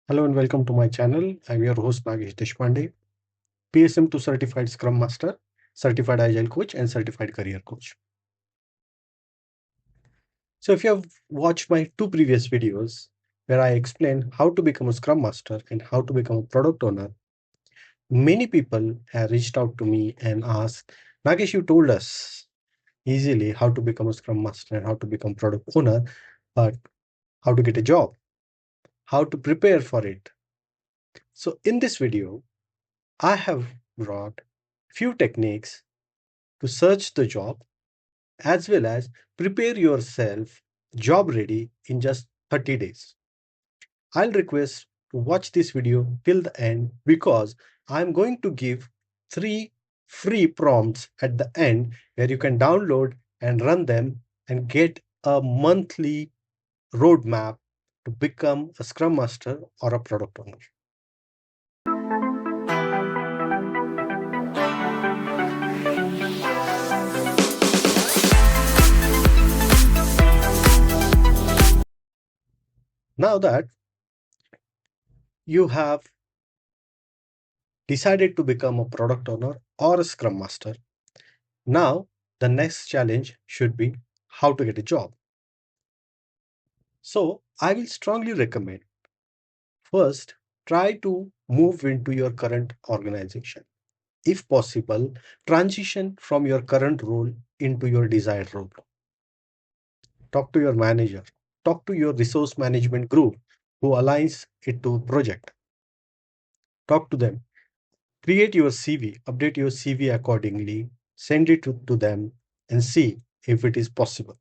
Hello and welcome to my channel. I'm your host Nagesh Deshpande, PSM to Certified Scrum Master, Certified Agile Coach, and Certified Career Coach. So, if you have watched my two previous videos where I explain how to become a Scrum Master and how to become a product owner, many people have reached out to me and asked, Nagesh, you told us easily how to become a Scrum Master and how to become product owner, but how to get a job, how to prepare for it. So, in this video, I have brought few techniques to search the job as well as prepare yourself job ready in just 30 days. I'll request to watch this video till the end because I'm going to give 3 free prompts at the end where you can download and run them and get a monthly roadmap to become a Scrum Master or a product owner. Now that you have decided to become a product owner or a Scrum Master, now the next challenge should be how to get a job. So I will strongly recommend first try to move into your current organization. If possible, transition from your current role into your desired role. Talk to your manager, talk to your resource management group who aligns it to project. Talk to them, create your CV, update your CV accordingly, send it to them and see if it is possible.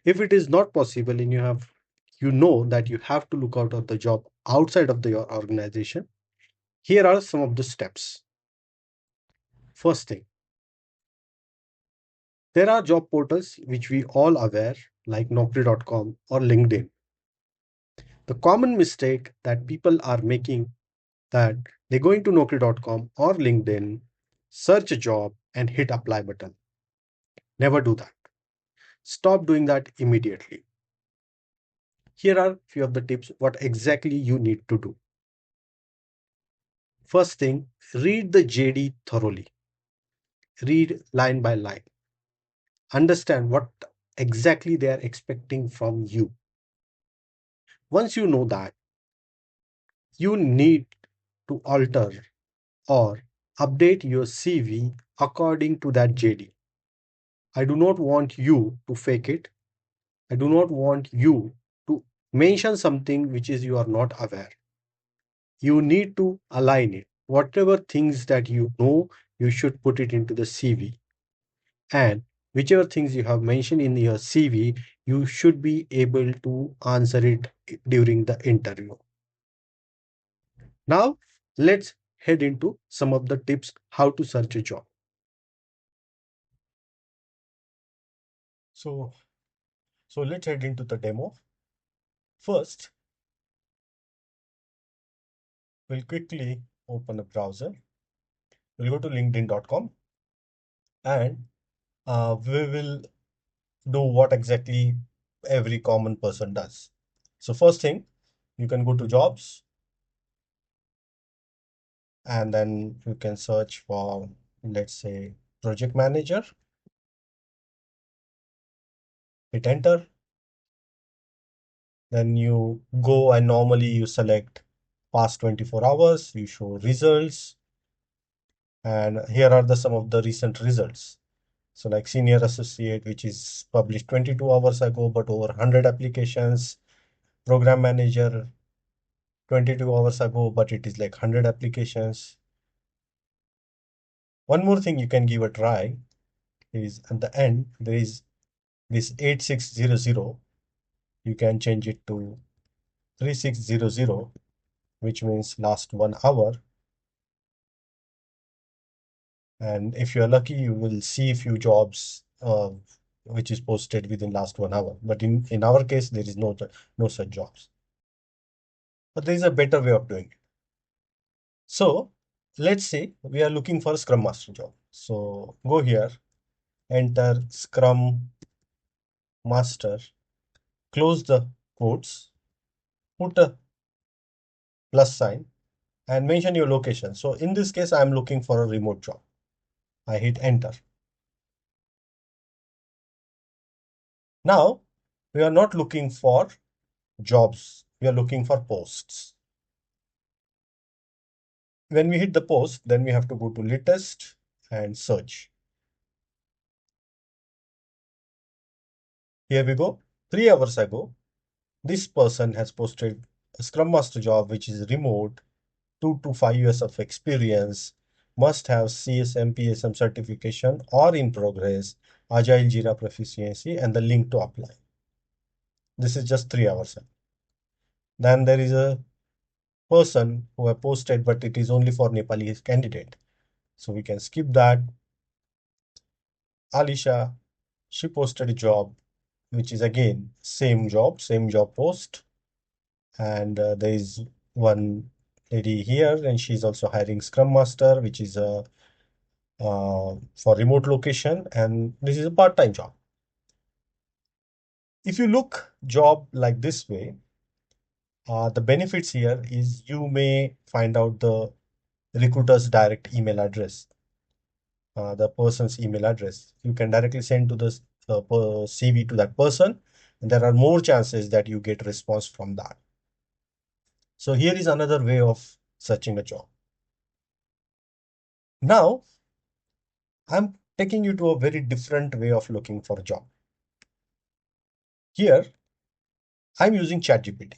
If it is not possible and you know that you have to look out of the job outside of your organization, here are some of the steps. First thing, there are job portals which we all aware like Naukri.com or LinkedIn. The common mistake that people are making that they go into Naukri.com or LinkedIn, search a job and hit apply button. Never do that. Stop doing that immediately. Here are few of the tips what exactly you need to do. First thing, read the JD thoroughly. Read line by line. Understand what exactly they are expecting from you. Once you know that, you need to alter or update your CV according to that JD. I do not want you to fake it. I do not want you to mention something which is you are not aware. You need to align it. Whatever things that you know, you should put it into the CV. And whichever things you have mentioned in your CV, you should be able to answer it during the interview. Now, let's head into some of the tips how to search a job. So, so let's head into the demo. First, we'll quickly open a browser. We'll go to linkedin.com and we will do what exactly every common person does. So first thing, you can go to jobs and then you can search for, let's say, project manager, hit enter. Then you go and normally you select past 24 hours, you show results. And here are some of the recent results. So like senior associate, which is published 22 hours ago, but over 100 applications. Program manager, 22 hours ago, but it is like 100 applications. One more thing you can give a try is at the end, there is this 8600. You can change it to 3600, which means last 1 hour. And if you're lucky, you will see a few jobs which is posted within last 1 hour. But in our case, there is no such jobs. But there is a better way of doing it. So let's say we are looking for a Scrum Master job. So go here, enter Scrum Master, close the quotes, put a plus sign, and mention your location. So in this case, I'm looking for a remote job. I hit enter. Now, we are not looking for jobs. We are looking for posts. When we hit the post, then we have to go to latest and search. Here we go. 3 hours ago, this person has posted a Scrum Master job, which is remote, 2 to 5 years of experience, must have CSM, PSM certification or in progress, Agile Jira proficiency, and the link to apply. This is just 3 hours ago. Then there is a person who have posted, but it is only for Nepali candidate. So we can skip that. Alisha, she posted a job, which is again same job post. And there is one lady here, and she's also hiring Scrum Master, which is for remote location, and this is a part-time job. If you look job like this way, the benefits here is you may find out the recruiter's direct email address, the person's email address. You can directly send to the CV to that person, and there are more chances that you get response from that. So here is another way of searching a job. Now, I'm taking you to a very different way of looking for a job. Here, I'm using ChatGPT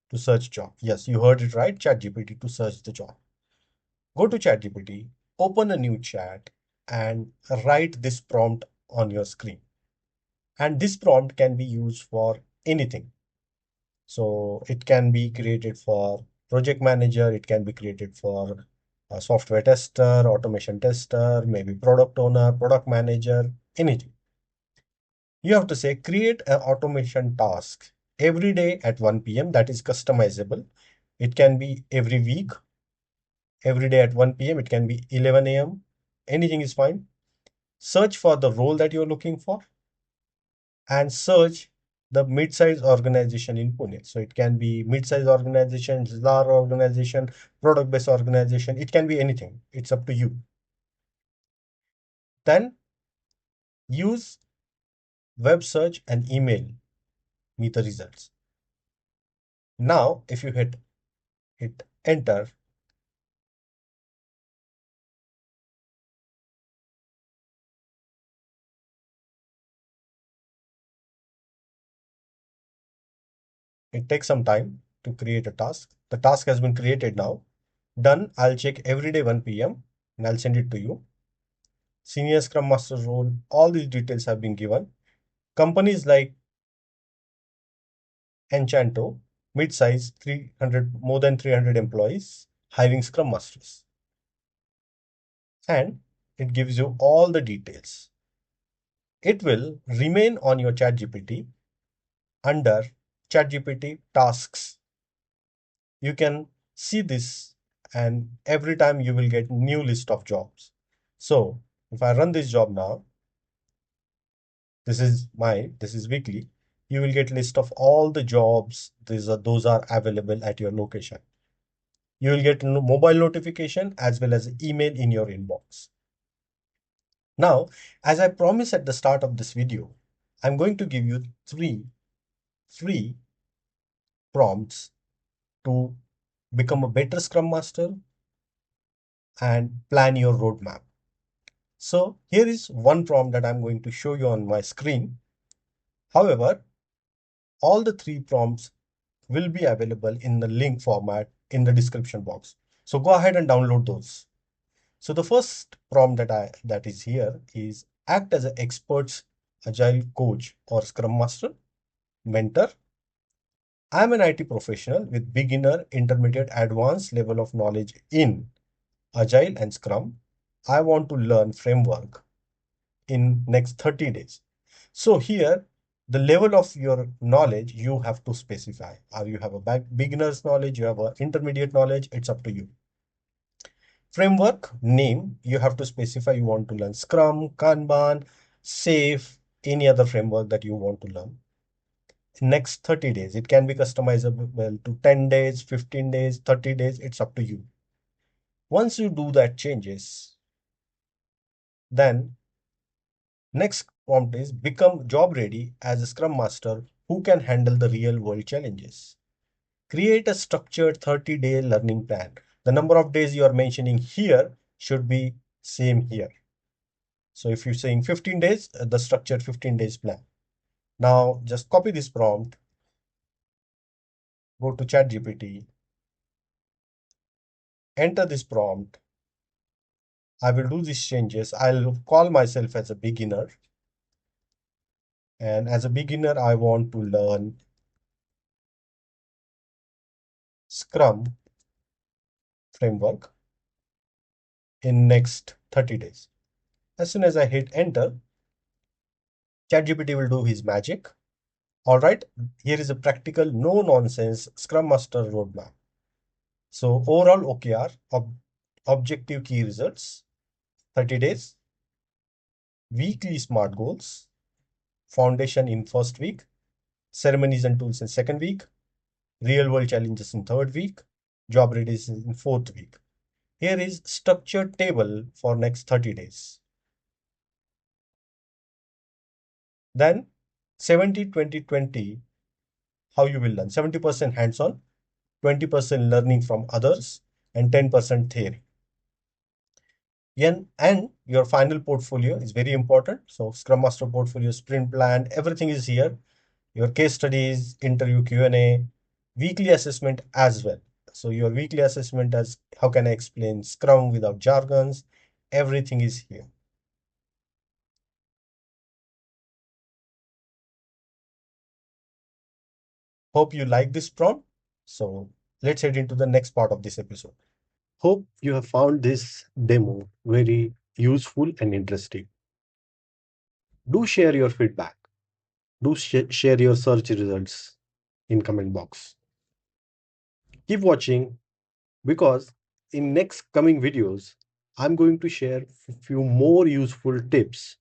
to search job. Yes, you heard it right, ChatGPT to search the job. Go to ChatGPT, open a new chat, and write this prompt on your screen. And this prompt can be used for anything. So it can be created for project manager, it can be created for a software tester, automation tester, maybe product owner, product manager, anything. You have to say create an automation task every day at 1 p.m. That is customizable. It can be every week, every day at 1 p.m. It can be 11 a.m. Anything is fine. Search for the role that you're looking for and search the mid-size organization in Pune. So it can be mid-size organization, large organization, product-based organization. It can be anything. It's up to you. Then use web search and email me the results. Now, if you hit enter, it takes some time to create a task. The task has been created now. Done. I'll check every day 1 p.m. and I'll send it to you. Senior Scrum Master role, all these details have been given. Companies like Enchanto, mid-size, 300, more than 300 employees, hiring Scrum Masters. And it gives you all the details. It will remain on your ChatGPT under ChatGPT tasks. You can see this, and every time you will get new list of jobs. So if I run this job now, this is weekly, you will get list of all the jobs. Those are available at your location. You will get mobile notification as well as email in your inbox. Now, as I promised at the start of this video, I'm going to give you 3 free prompts to become a better Scrum Master and plan your roadmap. So here is one prompt that I'm going to show you on my screen. However, all the 3 prompts will be available in the link format in the description box. So go ahead and download those. So the first prompt that is here is act as an expert agile coach or Scrum Master, mentor. I'm an IT professional with beginner, intermediate, advanced level of knowledge in Agile and Scrum. I want to learn framework in next 30 days. So here, the level of your knowledge you have to specify. Or you have a beginner's knowledge, you have an intermediate knowledge, it's up to you. Framework name, you have to specify you want to learn Scrum, Kanban, Safe, any other framework that you want to learn. in next 30 days. It can be customizable to 10 days, 15 days, 30 days. It's up to you. Once you do that changes, then next prompt is become job ready as a Scrum Master who can handle the real world challenges. Create a structured 30-day learning plan. The number of days you are mentioning here should be same here. So if you're saying 15 days, the structured 15 days plan. Now just copy this prompt, go to ChatGPT, enter this prompt. I will do these changes. I'll call myself as a beginner. And as a beginner, I want to learn Scrum framework in next 30 days. As soon as I hit enter, ChatGPT will do his magic. All right, here is a practical, no nonsense Scrum Master roadmap. So overall OKR, objective key results, 30 days, weekly SMART goals, foundation in first week, ceremonies and tools in second week, real world challenges in third week, job readiness in fourth week. Here is structured table for next 30 days. Then 70-20-20, how you will learn. 70% hands-on, 20% learning from others, and 10% theory. And your final portfolio is very important. So Scrum Master portfolio, sprint plan, everything is here. Your case studies, interview Q&A, weekly assessment as well. So your weekly assessment as how can I explain Scrum without jargons, everything is here. Hope you like this prompt. So let's head into the next part of this episode. Hope you have found this demo very useful and interesting. Do share your feedback. Do share your search results in comment box. Keep watching because in next coming videos, I'm going to share a few more useful tips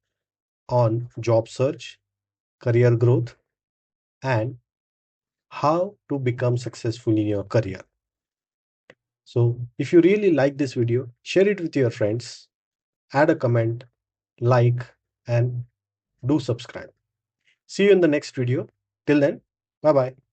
on job search, career growth, and how to become successful in your career. So if you really like this video, share it with your friends, add a comment, like, and do subscribe. See you in the next video. Till then, bye bye.